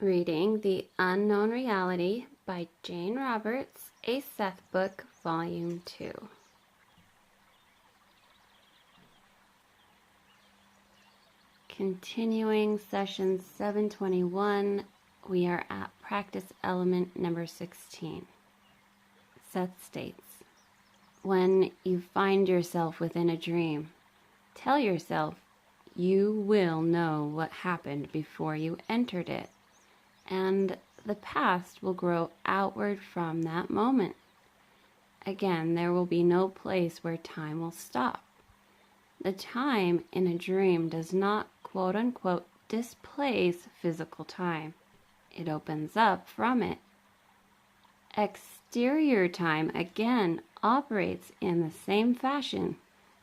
Reading The Unknown Reality by Jane Roberts, a Seth book, Volume 2. Continuing session 721, we are at practice element number 16. Seth states, when you find yourself within a dream, tell yourself you will know what happened before you entered it, and the past will grow outward from that moment. Again, there will be no place where time will stop. The time in a dream does not quote-unquote displace physical time. It opens up from it. Exterior time, again, operates in the same fashion,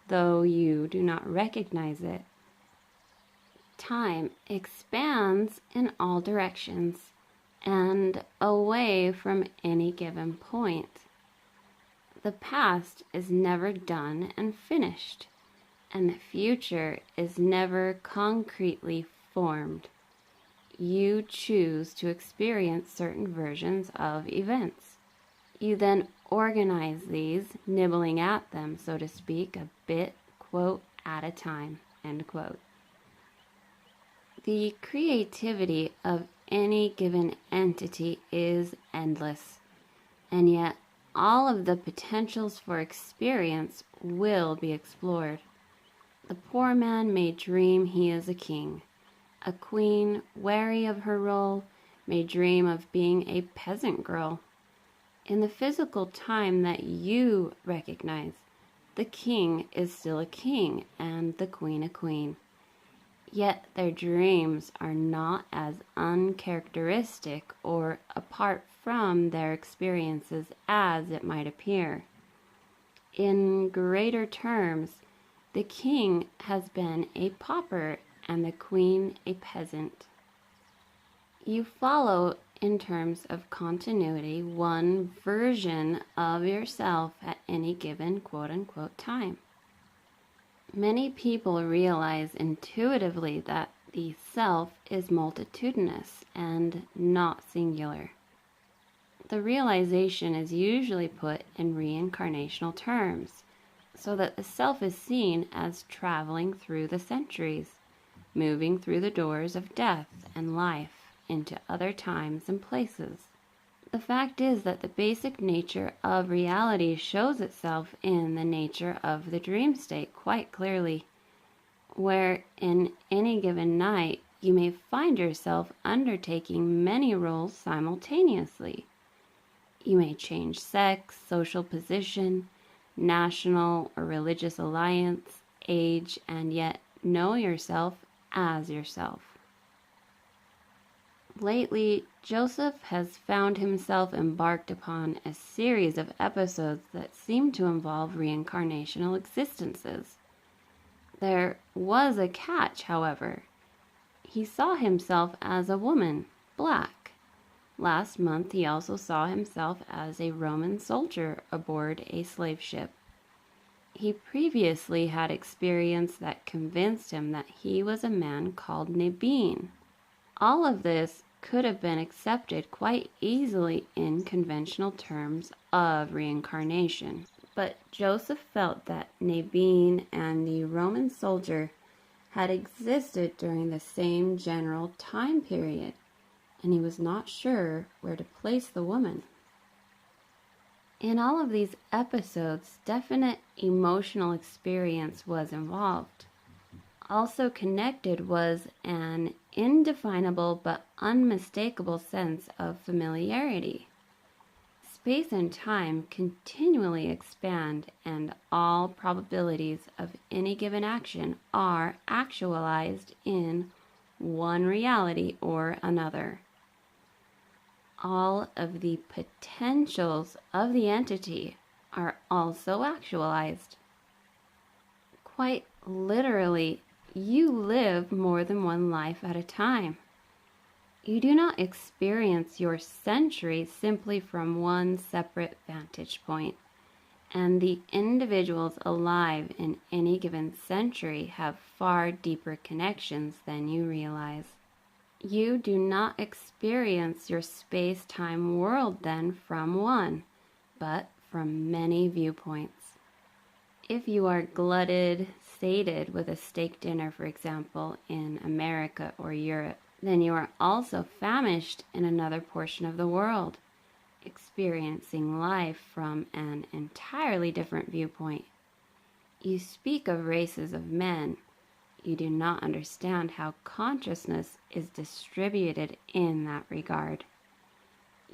though you do not recognize it. Time expands in all directions and away from any given point. The past is never done and finished, and the future is never concretely formed. You choose to experience certain versions of events. You then organize these, nibbling at them, so to speak, a bit, quote, at a time, end quote. The creativity of any given entity is endless, and yet all of the potentials for experience will be explored. The poor man may dream he is a king. A queen, wary of her role, may dream of being a peasant girl. In the physical time that you recognize, the king is still a king and the queen a queen. Yet their dreams are not as uncharacteristic or apart from their experiences as it might appear. In greater terms, the king has been a pauper and the queen a peasant. You follow, in terms of continuity, one version of yourself at any given quote-unquote time. Many people realize intuitively that the self is multitudinous and not singular. The realization is usually put in reincarnational terms, so that the self is seen as traveling through the centuries, moving through the doors of death and life into other times and places. The fact is that the basic nature of reality shows itself in the nature of the dream state quite clearly, where in any given night you may find yourself undertaking many roles simultaneously. You may change sex, social position, national or religious alliance, age, and yet know yourself as yourself. Lately, Joseph has found himself embarked upon a series of episodes that seem to involve reincarnational existences. There was a catch, however. He saw himself as a woman, black. Last month, he also saw himself as a Roman soldier aboard a slave ship. He previously had experience that convinced him that he was a man called Nabeen. All of this could have been accepted quite easily in conventional terms of reincarnation. But Joseph felt that Nabeen and the Roman soldier had existed during the same general time period, and he was not sure where to place the woman. In all of these episodes, definite emotional experience was involved. Also connected was an indefinable but unmistakable sense of familiarity. Space and time continually expand, and all probabilities of any given action are actualized in one reality or another. All of the potentials of the entity are also actualized. Quite literally, you live more than one life at a time. You do not experience your century simply from one separate vantage point, and the individuals alive in any given century have far deeper connections than you realize. You do not experience your space-time world then from one, but from many viewpoints. If you are glutted, sated with a steak dinner, for example, in America or Europe, then you are also famished in another portion of the world, experiencing life from an entirely different viewpoint. You speak of races of men. You do not understand how consciousness is distributed in that regard.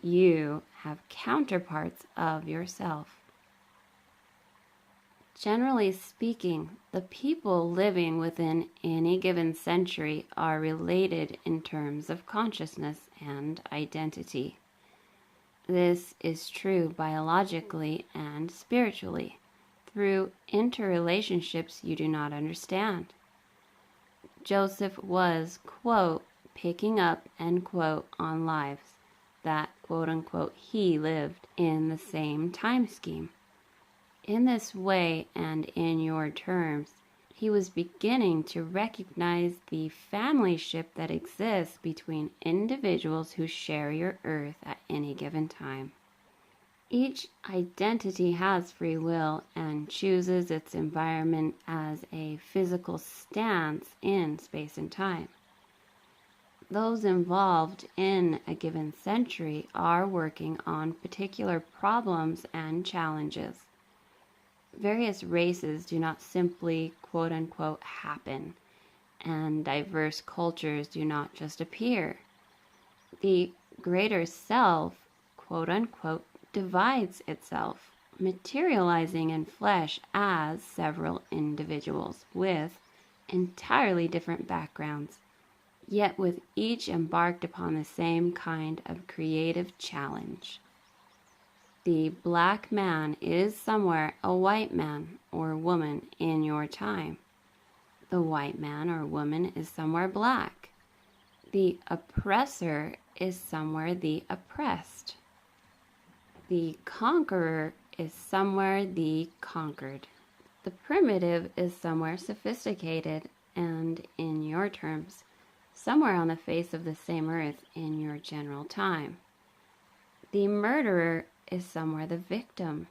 You have counterparts of yourself. Generally speaking, the people living within any given century are related in terms of consciousness and identity. This is true biologically and spiritually, through interrelationships you do not understand. Joseph was, quote, picking up, end quote, on lives that, quote unquote, he lived in the same time scheme. In this way and in your terms, he was beginning to recognize the familyship that exists between individuals who share your earth at any given time. Each identity has free will and chooses its environment as a physical stance in space and time. Those involved in a given century are working on particular problems and challenges. Various races do not simply, quote unquote, happen, and diverse cultures do not just appear. The greater self, quote unquote, divides itself, materializing in flesh as several individuals with entirely different backgrounds, yet with each embarked upon the same kind of creative challenge. The black man is somewhere a white man or woman in your time. The white man or woman is somewhere black. The oppressor is somewhere the oppressed. The conqueror is somewhere the conquered. The primitive is somewhere sophisticated, and in your terms, somewhere on the face of the same earth in your general time. The murderer is somewhere the victim,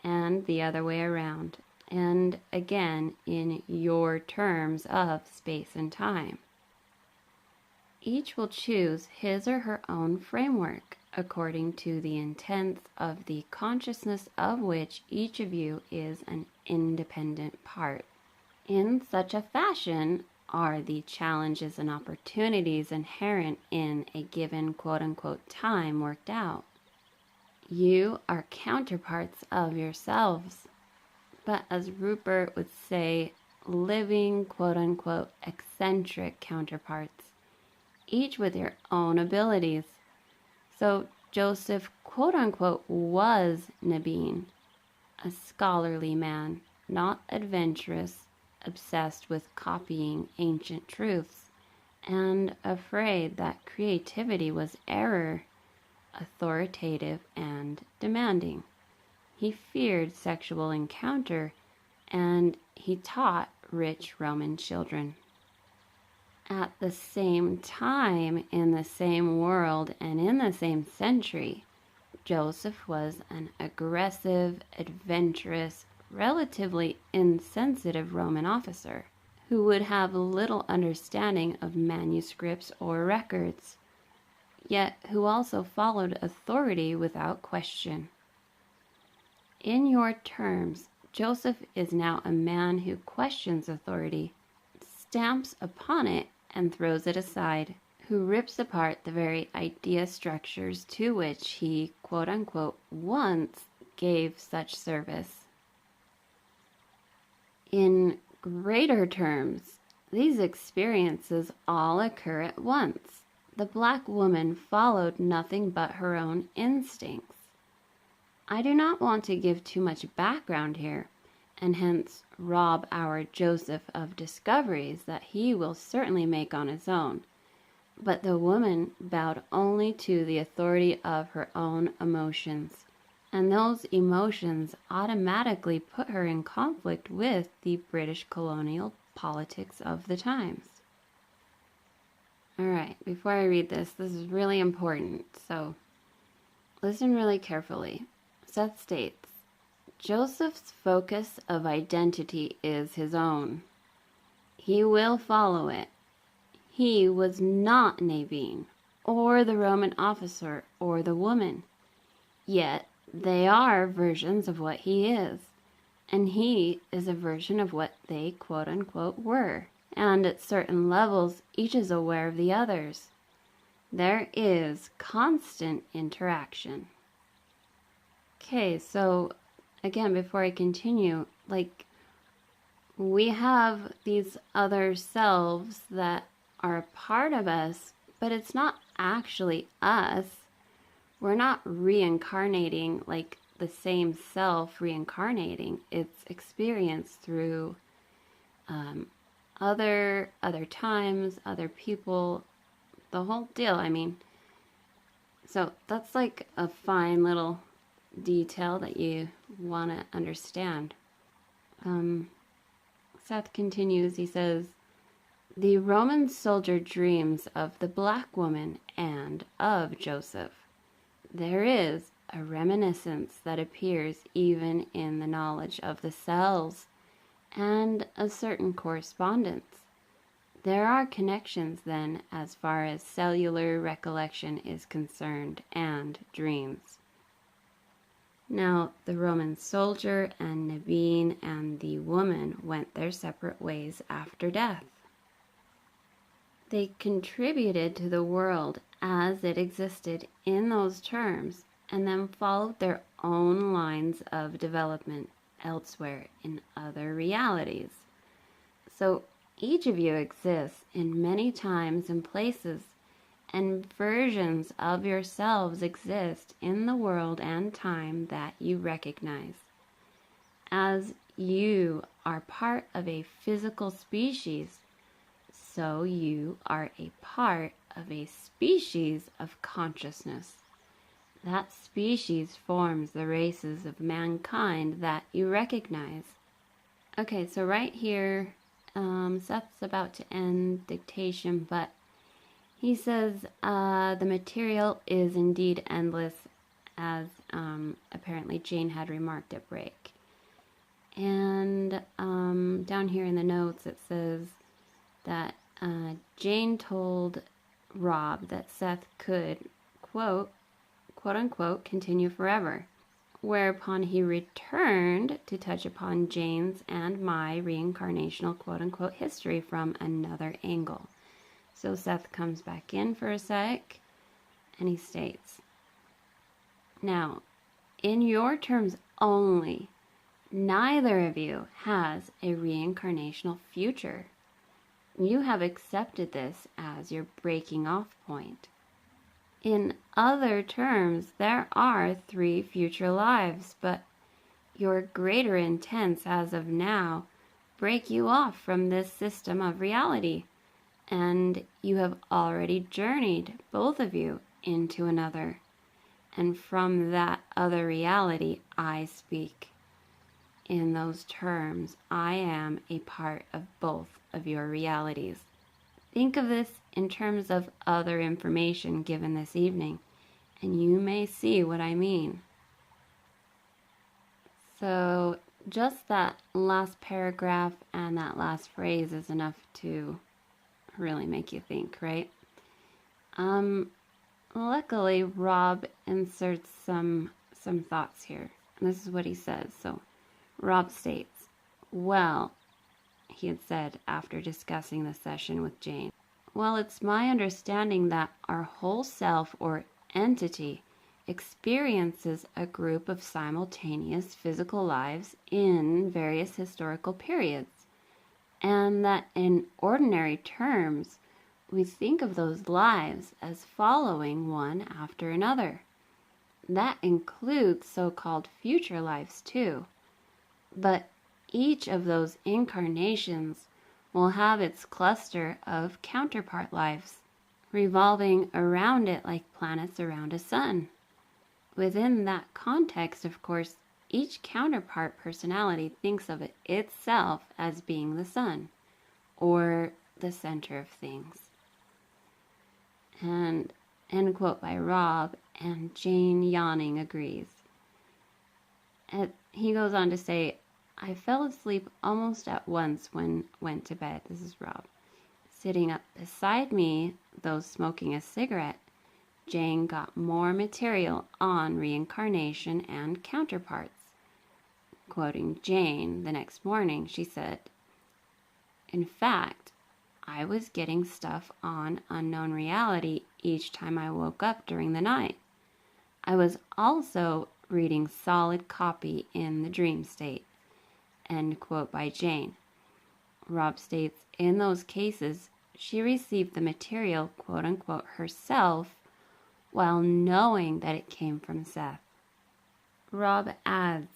and the other way around, and again in your terms of space and time. Each will choose his or her own framework according to the intents of the consciousness of which each of you is an independent part. In such a fashion are the challenges and opportunities inherent in a given quote-unquote time worked out. You are counterparts of yourselves, but as Rupert would say, living quote-unquote eccentric counterparts, each with your own abilities. So Joseph quote-unquote was Nabin, a scholarly man, not adventurous, obsessed with copying ancient truths, and afraid that creativity was error, authoritative and demanding. He feared sexual encounter, and he taught rich Roman children. At the same time, in the same world, and in the same century, Joseph was an aggressive, adventurous, relatively insensitive Roman officer who would have little understanding of manuscripts or records, yet who also followed authority without question. In your terms, Joseph is now a man who questions authority, stamps upon it and throws it aside, who rips apart the very idea structures to which he, quote-unquote, once gave such service. In greater terms, these experiences all occur at once. The black woman followed nothing but her own instincts. I do not want to give too much background here, and hence rob our Joseph of discoveries that he will certainly make on his own. But the woman bowed only to the authority of her own emotions, and those emotions automatically put her in conflict with the British colonial politics of the times. All right, before I read this is really important, so listen really carefully. Seth states, Joseph's focus of identity is his own. He will follow it. He was not Nabine, or the Roman officer, or the woman. Yet they are versions of what he is, and he is a version of what they quote-unquote were. And at certain levels, each is aware of the others. There is constant interaction. Okay, so again, before I continue, we have these other selves that are a part of us, but it's not actually us. We're not reincarnating like the same self reincarnating. It's experienced through other times, other people, the whole deal. I mean, so that's like a fine little detail that you want to understand. Seth continues, he says, the Roman soldier dreams of the black woman and of Joseph. There is a reminiscence that appears even in the knowledge of the cells and a certain correspondence. There are connections then as far as cellular recollection is concerned and dreams. Now, the Roman soldier and Nabine and the woman went their separate ways after death. They contributed to the world as it existed in those terms and then followed their own lines of development elsewhere in other realities. So each of you exists in many times and places, and versions of yourselves exist in the world and time that you recognize. As you are part of a physical species, so you are a part of a species of consciousness. That species forms the races of mankind that you recognize. Okay, so right here, Seth's about to end dictation, but he says the material is indeed endless, as apparently Jane had remarked at break. And down here in the notes it says that Jane told Rob that Seth could, quote unquote, continue forever, whereupon he returned to touch upon Jane's and my reincarnational quote unquote history from another angle. So Seth comes back in for a sec, and he states, now, in your terms only, neither of you has a reincarnational future. You have accepted this as your breaking off point. In other terms, there are 3 future lives, but your greater intents as of now break you off from this system of reality, and you have already journeyed, both of you, into another. And from that other reality, I speak. In those terms, I am a part of both of your realities. Think of this in terms of other information given this evening, and you may see what I mean. So just that last paragraph and that last phrase is enough to really make you think, right? Luckily, Rob inserts some thoughts here. And this is what he says. So Rob states, well, he had said after discussing the session with Jane, well, it's my understanding that our whole self or entity experiences a group of simultaneous physical lives in various historical periods, and that in ordinary terms, we think of those lives as following one after another. That includes so-called future lives too. But each of those incarnations will have its cluster of counterpart lives, revolving around it like planets around a sun. Within that context, of course, each counterpart personality thinks of it itself as being the sun, or the center of things. And end quote by Rob, and Jane, yawning, agrees. And he goes on to say, I fell asleep almost at once when went to bed. This is Rob. Sitting up beside me, though smoking a cigarette, Jane got more material on reincarnation and counterparts. Quoting Jane, the next morning, she said, in fact, I was getting stuff on unknown reality each time I woke up during the night. I was also reading solid copy in the dream state. End quote by Jane. Rob states, in those cases, she received the material, quote unquote, herself, while knowing that it came from Seth. Rob adds,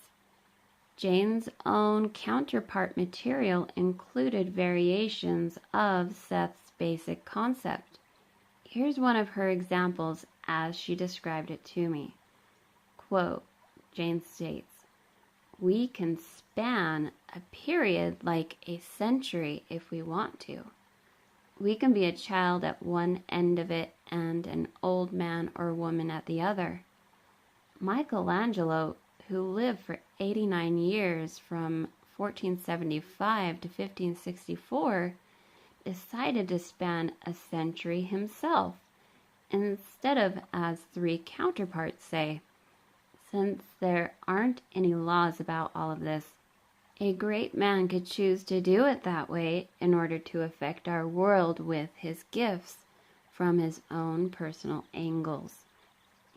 Jane's own counterpart material included variations of Seth's basic concept. Here's one of her examples as she described it to me. Quote, Jane states, we can span a period like a century if we want to. We can be a child at one end of it and an old man or woman at the other. Michelangelo, who lived for 89 years from 1475 to 1564, decided to span a century himself, instead of as three counterparts say. Since there aren't any laws about all of this, a great man could choose to do it that way in order to affect our world with his gifts from his own personal angles.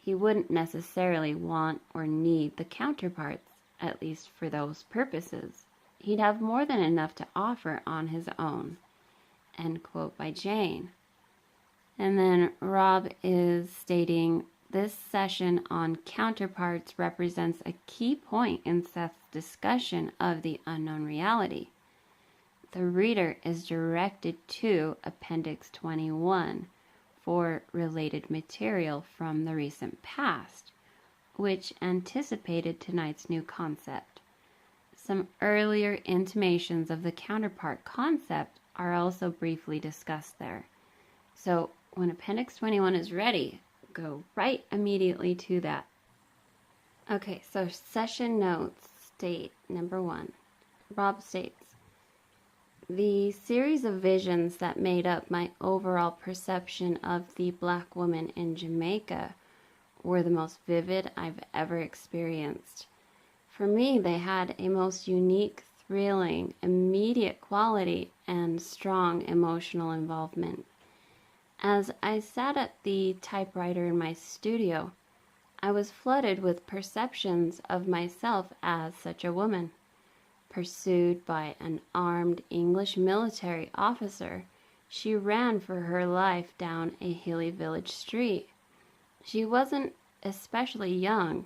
He wouldn't necessarily want or need the counterparts, at least for those purposes. He'd have more than enough to offer on his own. End quote by Jane. And then Rob is stating, this session on counterparts represents a key point in Seth's discussion of the unknown reality. The reader is directed to Appendix 21 for related material from the recent past, which anticipated tonight's new concept. Some earlier intimations of the counterpart concept are also briefly discussed there. So when Appendix 21 is ready, go right immediately to that. Okay, so session notes state, number 1, Rob states, the series of visions that made up my overall perception of the black woman in Jamaica were the most vivid I've ever experienced. For me, they had a most unique, thrilling, immediate quality and strong emotional involvement. As I sat at the typewriter in my studio, I was flooded with perceptions of myself as such a woman. Pursued by an armed English military officer, she ran for her life down a hilly village street. She wasn't especially young.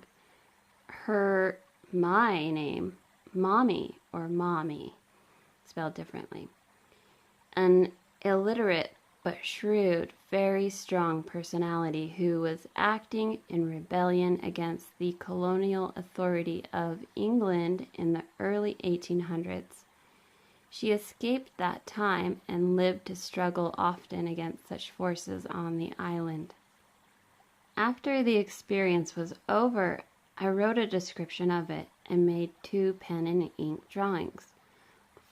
My name, Mommy, or Mommy, spelled differently. An illiterate but shrewd, very strong personality who was acting in rebellion against the colonial authority of England in the early 1800s. She escaped that time and lived to struggle often against such forces on the island. After the experience was over, I wrote a description of it and made 2 pen and ink drawings.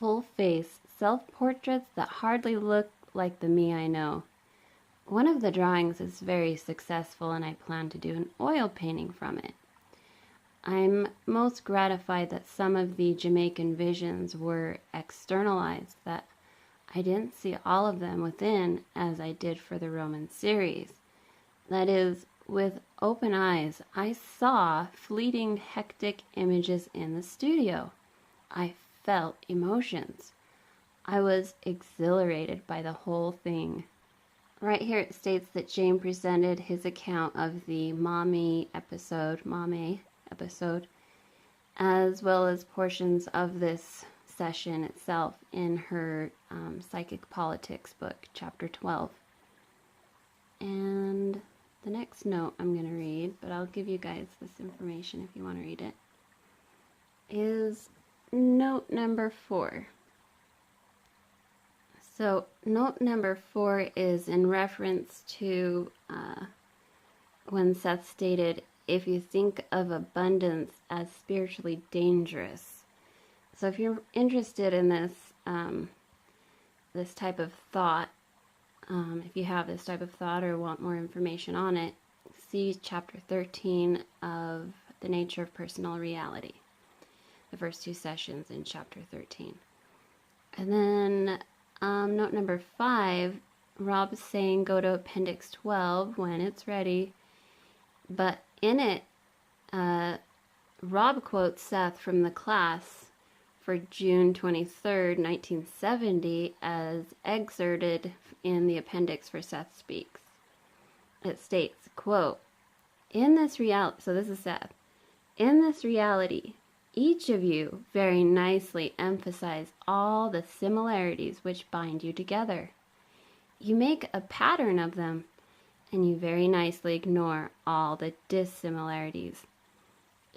Full-face self-portraits that hardly look like the me I know. One of the drawings is very successful and I plan to do an oil painting from it. I'm most gratified that some of the Jamaican visions were externalized, that I didn't see all of them within as I did for the Roman series. That is, with open eyes, I saw fleeting, hectic images in the studio. I felt emotions. I was exhilarated by the whole thing. Right here it states that Jane presented his account of the Mame episode, as well as portions of this session itself in her Psychic Politics book, Chapter 12. And the next note I'm going to read, but I'll give you guys this information if you want to read it, is note number 4. So note number 4 is in reference to when Seth stated, if you think of abundance as spiritually dangerous. So if you're interested in this, this type of thought, if you have this type of thought or want more information on it, see chapter 13 of The Nature of Personal Reality, the first 2 sessions in chapter 13. And then note number 5, Rob is saying go to Appendix 12 when it's ready. But in it, Rob quotes Seth from the class for June 23rd, 1970, as excerpted in the appendix for Seth Speaks. It states, quote, in this reality, so this is Seth, in this reality, each of you very nicely emphasize all the similarities which bind you together. You make a pattern of them, and you very nicely ignore all the dissimilarities.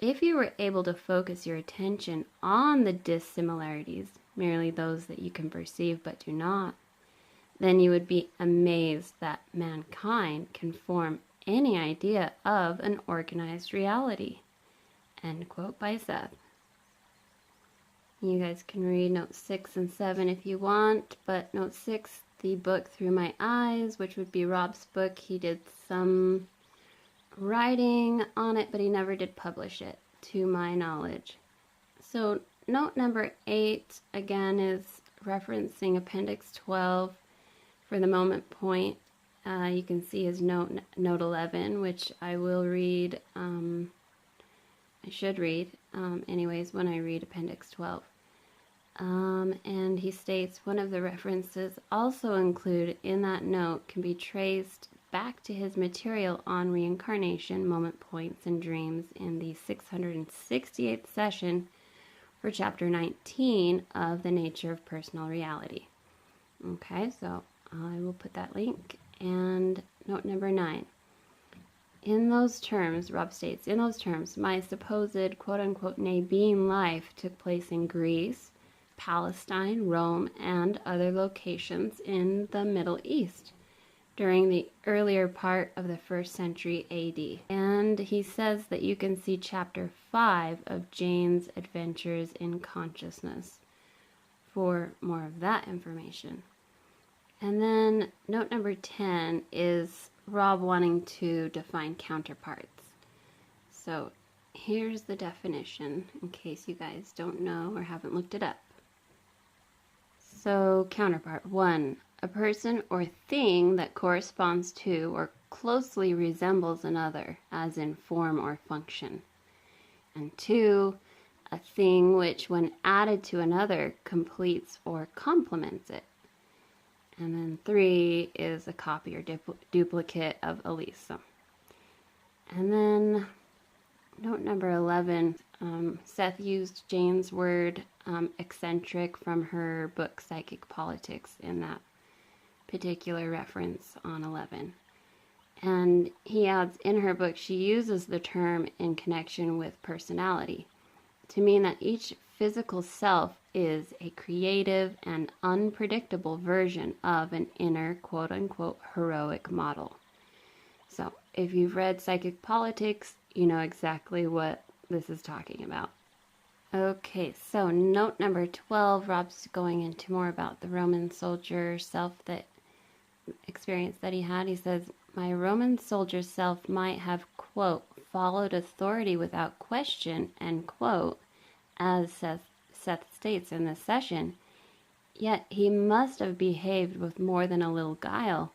If you were able to focus your attention on the dissimilarities, merely those that you can perceive but do not, then you would be amazed that mankind can form any idea of an organized reality. End quote by Seth. You guys can read notes 6 and 7 if you want, but note 6, the book Through My Eyes, which would be Rob's book, he did some writing on it, but he never did publish it, to my knowledge. So note number 8, again, is referencing Appendix 12 for the moment point. You can see his note 11, which I will read, I should read, anyways, when I read Appendix 12. And he states, one of the references also included in that note can be traced back to his material on reincarnation, moment points, and dreams in the 668th session for chapter 19 of The Nature of Personal Reality. Okay, so I will put that link. And note number 9. In those terms, Rob states, in those terms, my supposed quote-unquote Nabean life took place in Greece, Palestine, Rome, and other locations in the Middle East during the earlier part of the 1st century AD. And he says that you can see chapter 5 of Jane's Adventures in Consciousness for more of that information. And then note number 10 is Rob wanting to define counterparts. So here's the definition in case you guys don't know or haven't looked it up. So counterpart 1, a person or thing that corresponds to or closely resembles another, as in form or function. And 2, a thing which when added to another completes or complements it. And then 3 is a copy or duplicate of Elisa. And then note number 11, Seth used Jane's word eccentric from her book Psychic Politics in that particular reference on 11. And he adds, in her book, she uses the term in connection with personality to mean that each physical self is a creative and unpredictable version of an inner quote-unquote heroic model. So if you've read Psychic Politics, you know exactly what this is talking about. Okay, so note number 12, Rob's going into more about the Roman soldier self that experience that he had. He says, my Roman soldier self might have, quote, followed authority without question, end quote, as Seth states in this session, yet he must have behaved with more than a little guile.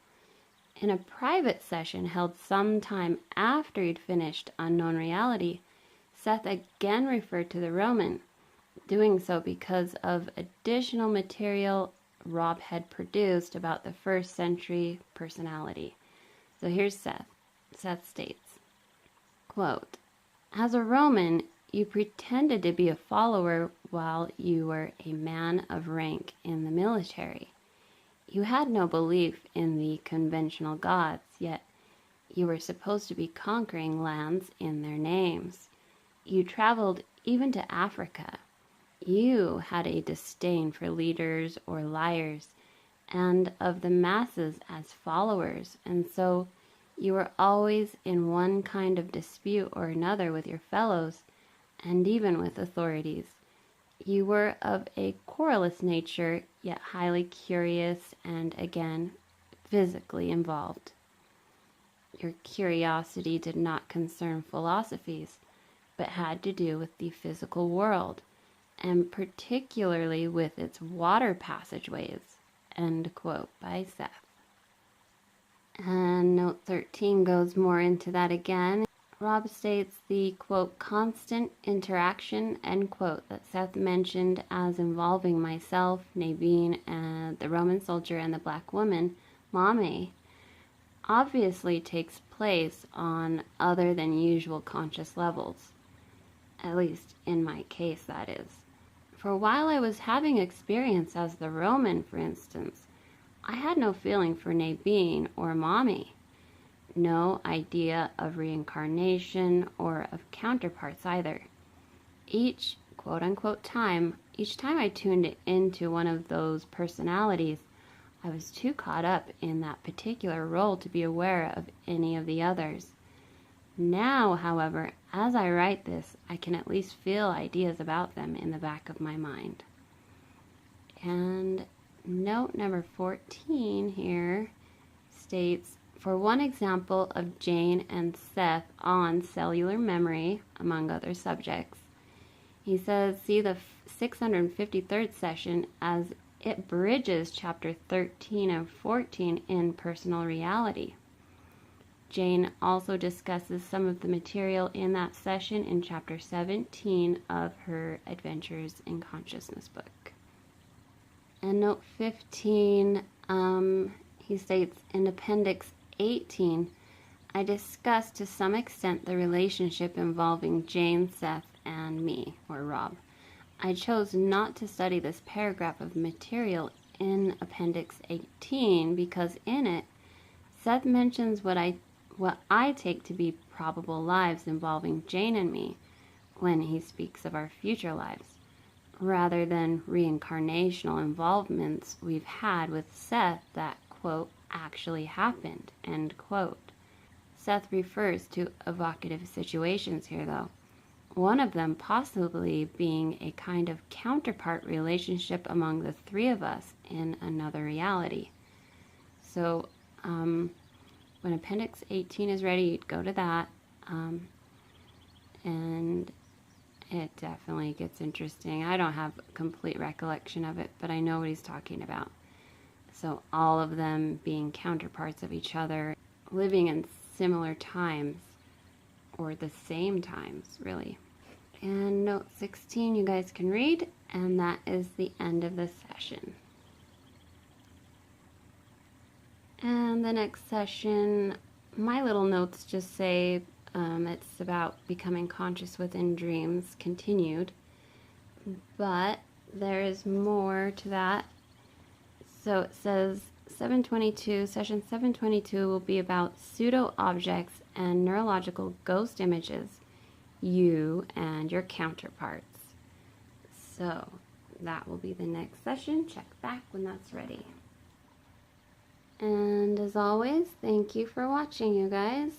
In a private session held some time after he'd finished Unknown Reality, Seth again referred to the Roman, doing so because of additional material Rob had produced about the 1st century personality. So here's Seth. Seth states, quote, as a Roman, you pretended to be a follower while you were a man of rank in the military. You had no belief in the conventional gods, yet you were supposed to be conquering lands in their names. You traveled even to Africa. You had a disdain for leaders or liars, and of the masses as followers, and so you were always in one kind of dispute or another with your fellows, and even with authorities. You were of a querulous nature, yet highly curious and, again, physically involved. Your curiosity did not concern philosophies, but had to do with the physical world, and particularly with its water passageways. End quote by Seth. And note 13 goes more into that again. Rob states the, quote, constant interaction, end quote, that Seth mentioned as involving myself, Nabine, and the Roman soldier and the black woman, Mame, obviously takes place on other than usual conscious levels. At least in my case, that is. For while I was having experience as the Roman, for instance, I had no feeling for Nabine or Mame. No idea of reincarnation or of counterparts either. Each quote-unquote time, each time I tuned into one of those personalities, I was too caught up in that particular role to be aware of any of the others. Now, however, as I write this, I can at least feel ideas about them in the back of my mind. And note number 14 here states, for one example of Jane and Seth on cellular memory, among other subjects, he says, see the 653rd session as it bridges chapter 13 and 14 in personal reality. Jane also discusses some of the material in that session in chapter 17 of her Adventures in Consciousness book. And note 15, he states, in Appendix 18, I discussed to some extent the relationship involving Jane, Seth, and me, or Rob. I chose not to study this paragraph of material in Appendix 18 because in it, Seth mentions what I take to be probable lives involving Jane and me when he speaks of our future lives, rather than reincarnational involvements we've had with Seth that, quote, actually happened, end quote. Seth refers to evocative situations here, though. One of them possibly being a kind of counterpart relationship among the three of us in another reality. So, when Appendix 18 is ready, go to that, and it definitely gets interesting. I don't have complete recollection of it, but I know what he's talking about. So all of them being counterparts of each other, living in similar times, or the same times, really. And note 16 you guys can read, and that is the end of the session. And the next session, my little notes just say it's about becoming conscious within dreams, continued. But there is more to that. So it says 722, session 722 will be about pseudo-objects and neurological ghost images, you and your counterparts. So that will be the next session. Check back when that's ready. And as always, thank you for watching, you guys.